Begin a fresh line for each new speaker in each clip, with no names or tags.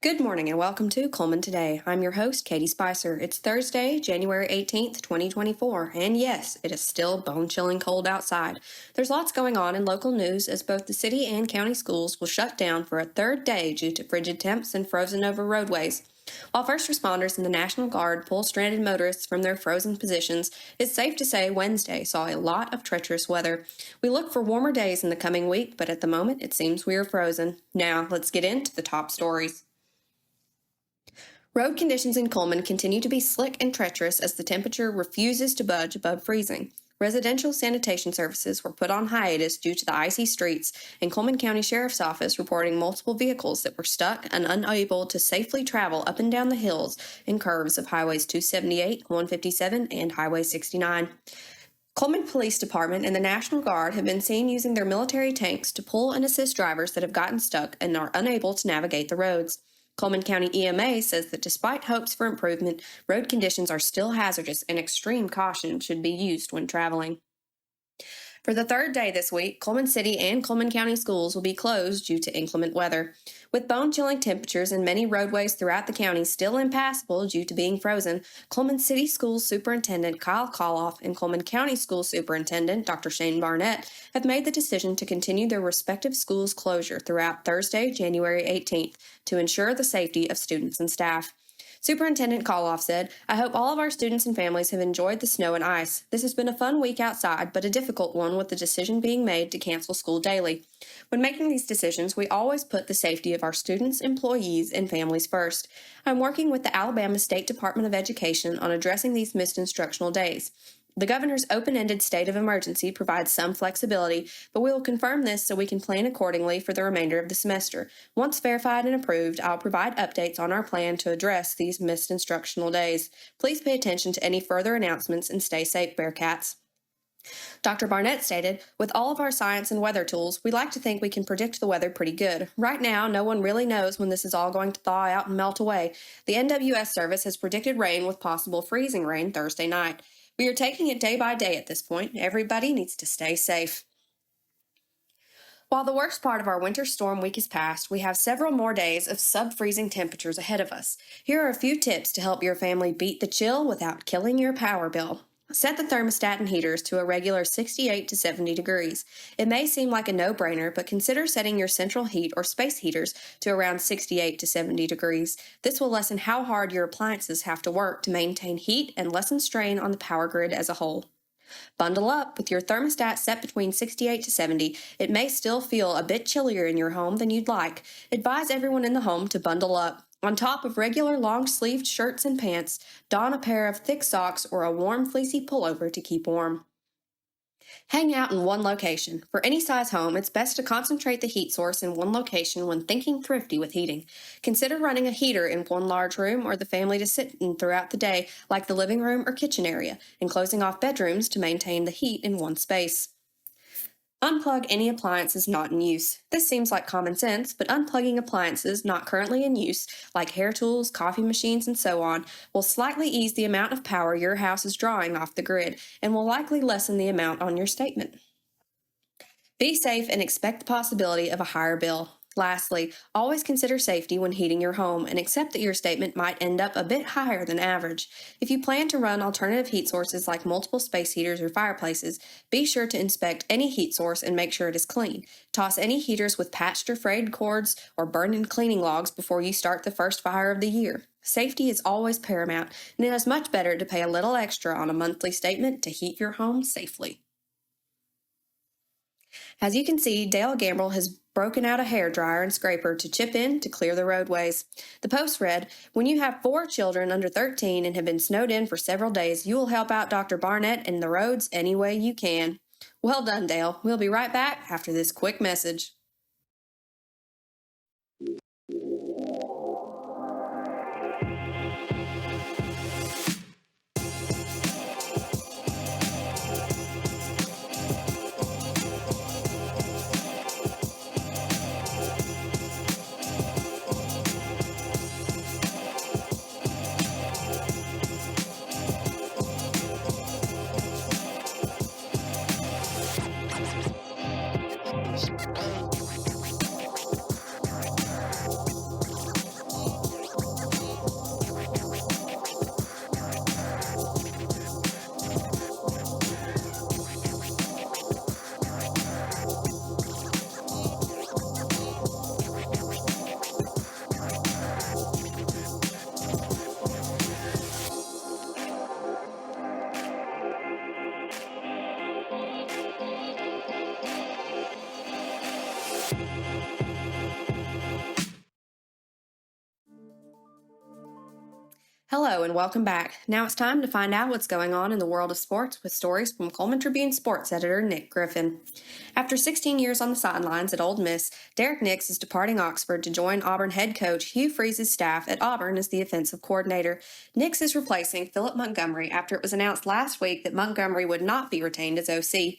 Good morning and welcome to Cullman Today. I'm your host, Katie Spicer. It's Thursday, January 18th, 2024, and yes, it is still bone-chilling cold outside. There's lots going on in local news as both the city and county schools will shut down for a third day due to frigid temps and frozen-over roadways. While first responders and the National Guard pull stranded motorists from their frozen positions, it's safe to say Wednesday saw a lot of treacherous weather. We look for warmer days in the coming week, but at the moment it seems we are frozen. Now, let's get into the top stories. Road conditions in Cullman continue to be slick and treacherous as the temperature refuses to budge above freezing. Residential sanitation services were put on hiatus due to the icy streets, and Cullman County Sheriff's Office reporting multiple vehicles that were stuck and unable to safely travel up and down the hills and curves of Highways 278, 157, and Highway 69. Cullman Police Department and the National Guard have been seen using their military tanks to pull and assist drivers that have gotten stuck and are unable to navigate the roads. Cullman County EMA says that despite hopes for improvement, road conditions are still hazardous and extreme caution should be used when traveling. For the third day this week, Cullman City and Cullman County schools will be closed due to inclement weather. With bone-chilling temperatures and many roadways throughout the county still impassable due to being frozen, Cullman City Schools Superintendent Kyle Koloff and Cullman County School Superintendent Dr. Shane Barnett have made the decision to continue their respective schools' closure throughout Thursday, January 18th, to ensure the safety of students and staff. Superintendent Koloff said, "I hope all of our students and families have enjoyed the snow and ice. This has been a fun week outside, but a difficult one with the decision being made to cancel school daily. When making these decisions, we always put the safety of our students, employees, and families first. I'm working with the Alabama State Department of Education on addressing these missed instructional days. The governor's open-ended state of emergency provides some flexibility, but we will confirm this so we can plan accordingly for the remainder of the semester. Once verified and approved, I'll provide updates on our plan to address these missed instructional days. Please pay attention to any further announcements and stay safe, Bearcats." Dr. Barnett stated, "With all of our science and weather tools, we like to think we can predict the weather pretty good. Right now, no one really knows when this is all going to thaw out and melt away. The NWS service has predicted rain with possible freezing rain Thursday night. We are taking it day by day at this point. Everybody needs to stay safe." While the worst part of our winter storm week is past, we have several more days of sub-freezing temperatures ahead of us. Here are a few tips to help your family beat the chill without killing your power bill. Set the thermostat and heaters to a regular 68 to 70 degrees. It may seem like a no-brainer, but consider setting your central heat or space heaters to around 68 to 70 degrees. This will lessen how hard your appliances have to work to maintain heat and lessen strain on the power grid as a whole. Bundle up. With your thermostat set between 68 to 70, it may still feel a bit chillier in your home than you'd like. Advise everyone in the home to bundle up. On top of regular long-sleeved shirts and pants, don a pair of thick socks or a warm fleecy pullover to keep warm. Hang out in one location. For any size home, it's best to concentrate the heat source in one location when thinking thrifty with heating. Consider running a heater in one large room or the family to sit in throughout the day, like the living room or kitchen area, and closing off bedrooms to maintain the heat in one space. Unplug any appliances not in use. This seems like common sense, but unplugging appliances not currently in use, like hair tools, coffee machines, and so on, will slightly ease the amount of power your house is drawing off the grid and will likely lessen the amount on your statement. Be safe and expect the possibility of a higher bill. Lastly, always consider safety when heating your home and accept that your statement might end up a bit higher than average. If you plan to run alternative heat sources like multiple space heaters or fireplaces, be sure to inspect any heat source and make sure it is clean. Toss any heaters with patched or frayed cords or burned-in cleaning logs before you start the first fire of the year. Safety is always paramount, and it is much better to pay a little extra on a monthly statement to heat your home safely. As you can see, Dale Gambrell has broken out a hairdryer and scraper to chip in to clear the roadways. The post read, "When you have 4 children under 13 and have been snowed in for several days, you will help out Dr. Barnett in the roads any way you can." Well done, Dale. We'll be right back after this quick message. Hello and welcome back. Now it's time to find out what's going on in the world of sports with stories from Cullman Tribune sports editor Nick Griffin. After 16 years on the sidelines at Ole Miss, Derek Nix is departing Oxford to join Auburn head coach Hugh Freeze's staff at Auburn as the offensive coordinator. Nix is replacing Philip Montgomery after it was announced last week that Montgomery would not be retained as OC.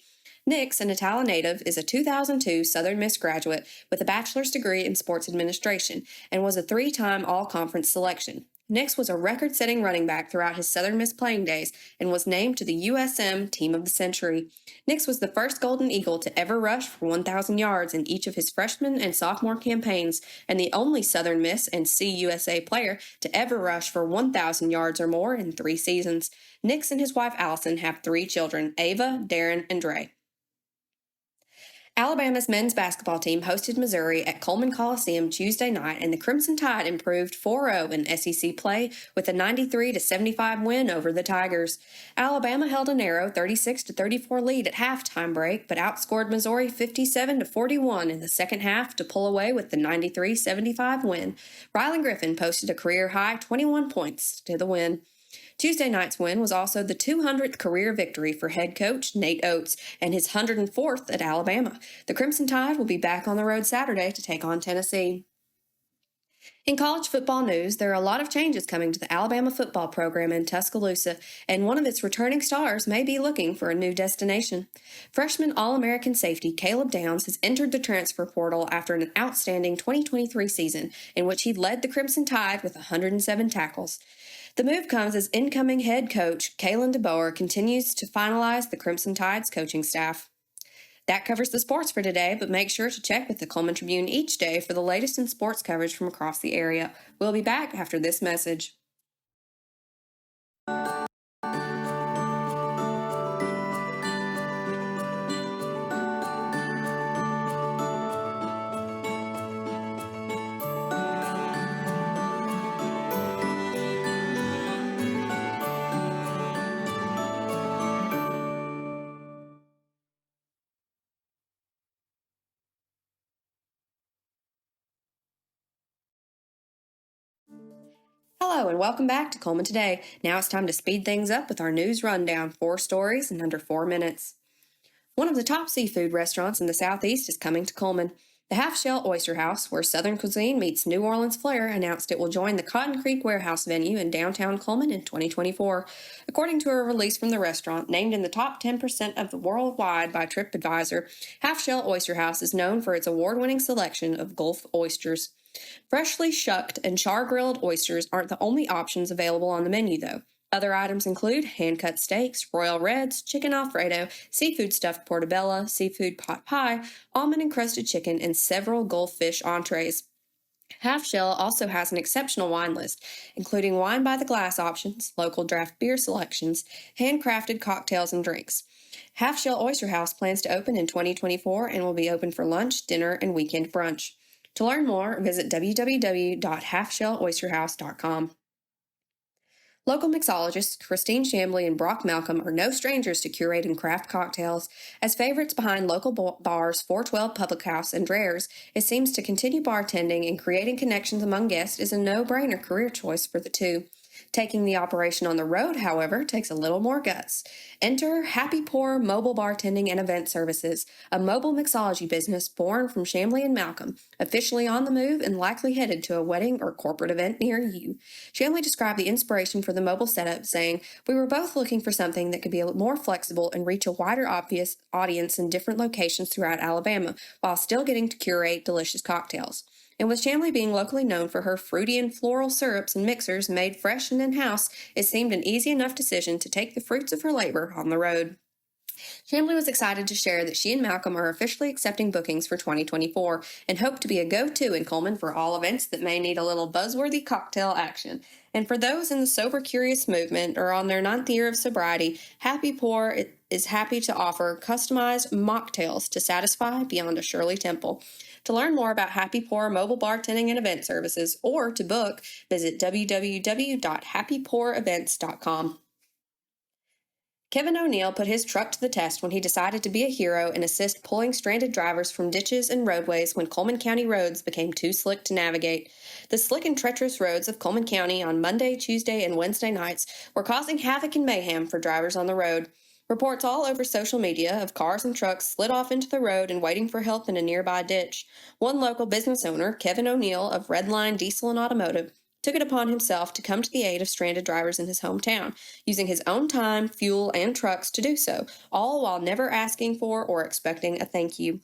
Nix, an Itala native, is a 2002 Southern Miss graduate with a bachelor's degree in sports administration and was a three-time all-conference selection. Nix was a record-setting running back throughout his Southern Miss playing days and was named to the USM Team of the Century. Nix was the first Golden Eagle to ever rush for 1,000 yards in each of his freshman and sophomore campaigns and the only Southern Miss and CUSA player to ever rush for 1,000 yards or more in 3 seasons. Nix and his wife Allison have 3 children, Ava, Darren, and Dre. Alabama's men's basketball team hosted Missouri at Cullman Coliseum Tuesday night, and the Crimson Tide improved 4-0 in SEC play with a 93-75 win over the Tigers. Alabama held a narrow 36-34 lead at halftime break, but outscored Missouri 57-41 in the second half to pull away with the 93-75 win. Rylan Griffin posted a career-high 21 points to the win. Tuesday night's win was also the 200th career victory for head coach Nate Oates and his 104th at Alabama. The Crimson Tide will be back on the road Saturday to take on Tennessee. In college football news, there are a lot of changes coming to the Alabama football program in Tuscaloosa, and one of its returning stars may be looking for a new destination. Freshman All-American safety Caleb Downs has entered the transfer portal after an outstanding 2023 season in which he led the Crimson Tide with 107 tackles. The move comes as incoming head coach Kalen DeBoer continues to finalize the Crimson Tide's coaching staff. That covers the sports for today, but make sure to check with the Cullman Tribune each day for the latest in sports coverage from across the area. We'll be back after this message. Hello and welcome back to Cullman Today. Now it's time to speed things up with our news rundown. 4 stories in under 4 minutes. One of the top seafood restaurants in the Southeast is coming to Cullman. The Half Shell Oyster House, where Southern cuisine meets New Orleans flair, announced it will join the Cotton Creek Warehouse venue in downtown Cullman in 2024. According to a release from the restaurant, named in the top 10% of the worldwide by TripAdvisor, Half Shell Oyster House is known for its award-winning selection of Gulf oysters. Freshly shucked and char-grilled oysters aren't the only options available on the menu, though. Other items include hand-cut steaks, royal reds, chicken alfredo, seafood stuffed portobello, seafood pot pie, almond-encrusted chicken, and several Gulf fish entrees. Half Shell also has an exceptional wine list, including wine by the glass options, local draft beer selections, handcrafted cocktails and drinks. Half Shell Oyster House plans to open in 2024 and will be open for lunch, dinner, and weekend brunch. To learn more, visit www.halfshelloysterhouse.com. Local mixologists Christine Chambly and Brock Malcolm are no strangers to curating craft cocktails. As favorites behind local bars 412 Public House and Dreher's, it seems to continue bartending and creating connections among guests is a no-brainer career choice for the two. Taking the operation on the road, however, takes a little more guts. Enter Happy Pour Mobile Bartending and Event Services, a mobile mixology business born from Chambly and Malcolm, officially on the move and likely headed to a wedding or corporate event near you. Chambly described the inspiration for the mobile setup, saying, "We were both looking for something that could be more flexible and reach a wider obvious audience in different locations throughout Alabama, while still getting to curate delicious cocktails." And with Chambly being locally known for her fruity and floral syrups and mixers made fresh and in-house, it seemed an easy enough decision to take the fruits of her labor on the road. Chambly was excited to share that she and Malcolm are officially accepting bookings for 2024 and hope to be a go-to in Cullman for all events that may need a little buzzworthy cocktail action. And for those in the Sober Curious movement or on their 9th year of sobriety, Happy Pour is happy to offer customized mocktails to satisfy beyond a Shirley Temple. To learn more about Happy Pour mobile bartending and event services or to book, visit www.happypourevents.com. Kevin O'Neill put his truck to the test when he decided to be a hero and assist pulling stranded drivers from ditches and roadways when Cullman County roads became too slick to navigate. The slick and treacherous roads of Cullman County on Monday, Tuesday, and Wednesday nights were causing havoc and mayhem for drivers on the road. Reports all over social media of cars and trucks slid off into the road and waiting for help in a nearby ditch. One local business owner, Kevin O'Neill of Redline Diesel and Automotive, took it upon himself to come to the aid of stranded drivers in his hometown, using his own time, fuel, and trucks to do so, all while never asking for or expecting a thank you.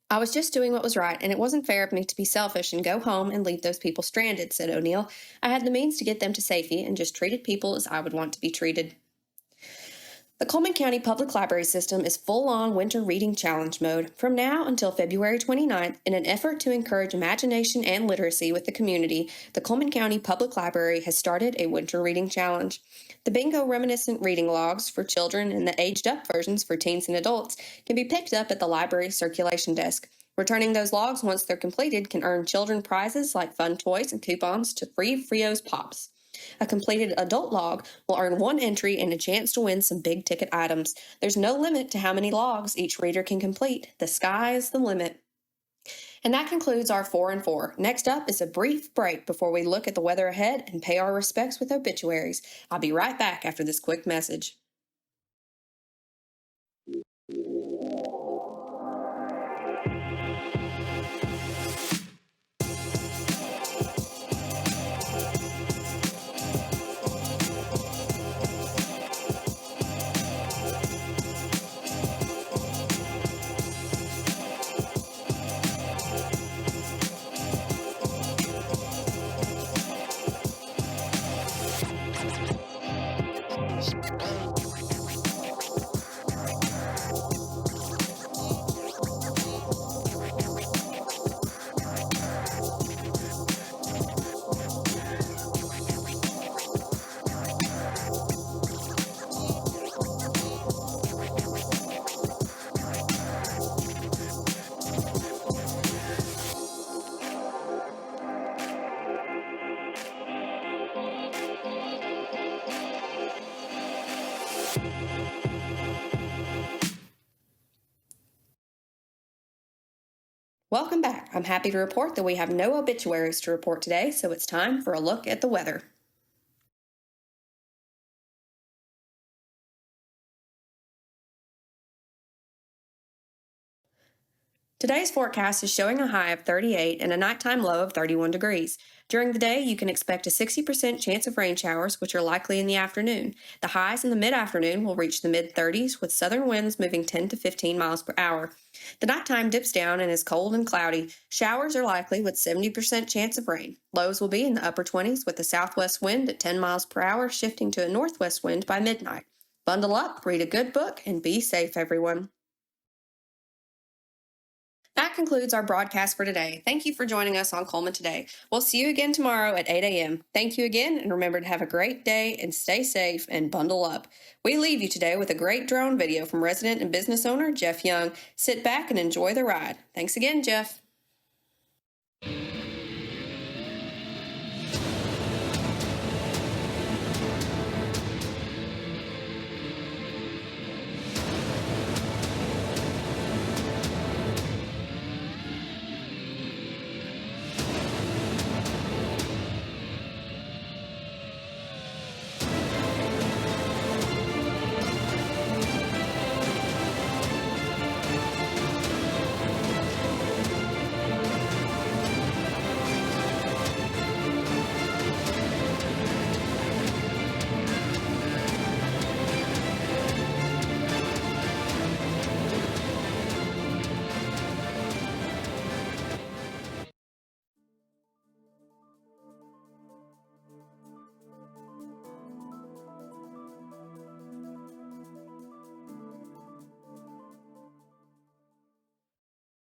I was just doing what was right, and it wasn't fair of me to be selfish and go home and leave those people stranded, said O'Neill. I had the means to get them to safety and just treated people as I would want to be treated. The Cullman County Public Library System is full-on winter reading challenge mode from now until February 29th in an effort to encourage imagination and literacy with the community. The Cullman County Public Library has started a winter reading challenge. The bingo reminiscent reading logs for children and the aged-up versions for teens and adults can be picked up at the library's circulation desk. Returning those logs once they're completed can earn children prizes like fun toys and coupons to free Frios Pops. A completed adult log will earn one entry and a chance to win some big-ticket items. There's no limit to how many logs each reader can complete. The sky is the limit. And that concludes our 4 and 4. Next up is a brief break before we look at the weather ahead and pay our respects with obituaries. I'll be right back after this quick message. Welcome back. I'm happy to report that we have no obituaries to report today, so it's time for a look at the weather. Today's forecast is showing a high of 38 and a nighttime low of 31 degrees. During the day, you can expect a 60% chance of rain showers, which are likely in the afternoon. The highs in the mid-afternoon will reach the mid-30s, with southern winds moving 10 to 15 miles per hour. The nighttime dips down and is cold and cloudy. Showers are likely with 70% chance of rain. Lows will be in the upper 20s with a southwest wind at 10 miles per hour shifting to a northwest wind by midnight. Bundle up, read a good book, and be safe, everyone. That concludes our broadcast for today. Thank you for joining us on Cullman Today. We'll see you again tomorrow at 8 a.m. Thank you again, and remember to have a great day and stay safe and bundle up. We leave you today with a great drone video from resident and business owner Jeff Young. Sit back and enjoy the ride. Thanks again, Jeff.